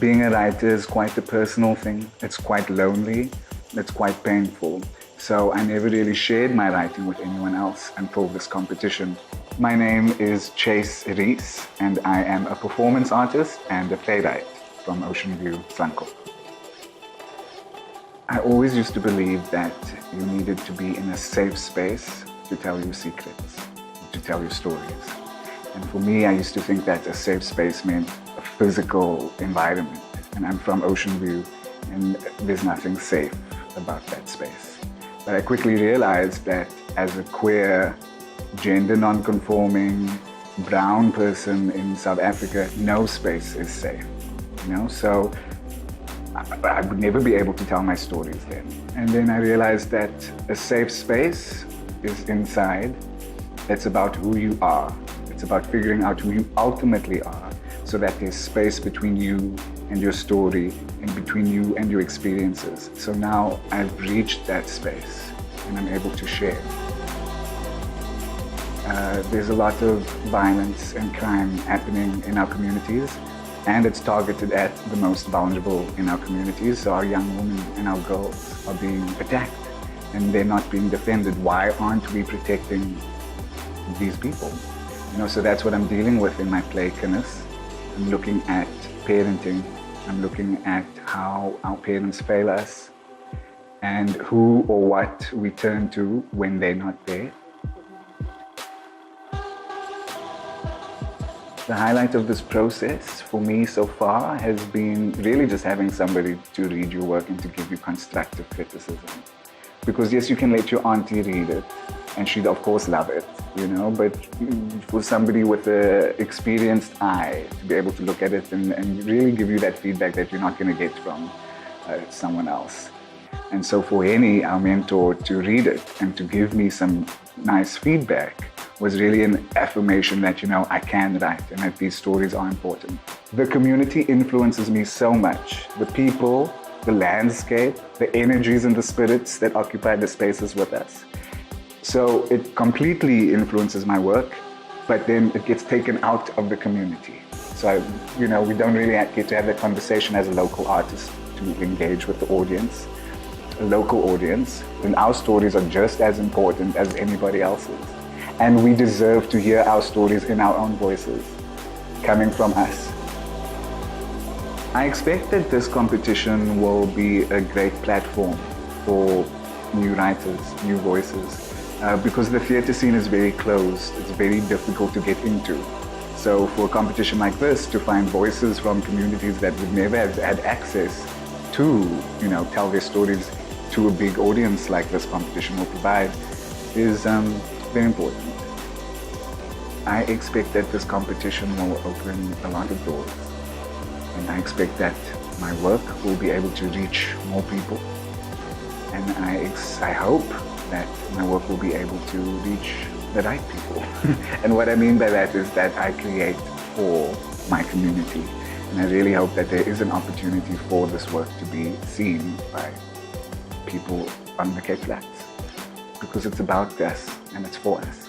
Being a writer is quite a personal thing. It's quite lonely. It's quite painful. So I never really shared my writing with anyone else until this competition. My name is Rhys, and I am a performance artist and a playwright from Ocean View, Slanko. I always used to believe that you needed to be in a safe space to tell your secrets, to tell your stories. And for me, I used to think that a safe space meant a physical environment. And I'm from Ocean View, and there's nothing safe about that space. But I quickly realized that as a queer, gender non-conforming, brown person in South Africa, no space is safe. So I would never be able to tell my stories then. And then I realized that a safe space is inside. It's about who you are. It's about figuring out who you ultimately are, so that there's space between you and your story, and between you and your experiences. So now I've reached that space and I'm able to share. There's a lot of violence and crime happening in our communities, and it's targeted at the most vulnerable in our communities. So our young women and our girls are being attacked and they're not being defended. Why aren't we protecting these people? So that's what I'm dealing with in my play, Kinders. I'm looking at parenting. I'm looking at how our parents fail us and who or what we turn to when they're not there. The highlight of this process for me so far has been really just having somebody to read your work and to give you constructive criticism. Because yes, you can let your auntie read it, and she'd of course love it, but for somebody with an experienced eye to be able to look at it and really give you that feedback that you're not going to get from someone else. And so for Henny, our mentor, to read it and to give me some nice feedback was really an affirmation that, I can write and that these stories are important. The community influences me so much. The people, the landscape, the energies and the spirits that occupy the spaces with us. So it completely influences my work, but then it gets taken out of the community. So, we don't really get to have that conversation as a local artist to engage with the audience, a local audience, and our stories are just as important as anybody else's. And we deserve to hear our stories in our own voices, coming from us. I expect that this competition will be a great platform for new writers, new voices, because the theatre scene is very closed. It's very difficult to get into. So for a competition like this, to find voices from communities that would never have had access to, tell their stories to a big audience like this competition will provide is very important. I expect that this competition will open a lot of doors. And I expect that my work will be able to reach more people. And I hope that my work will be able to reach the right people. And what I mean by that is that I create for my community. And I really hope that there is an opportunity for this work to be seen by people on the Cape Flats. Because it's about us and it's for us.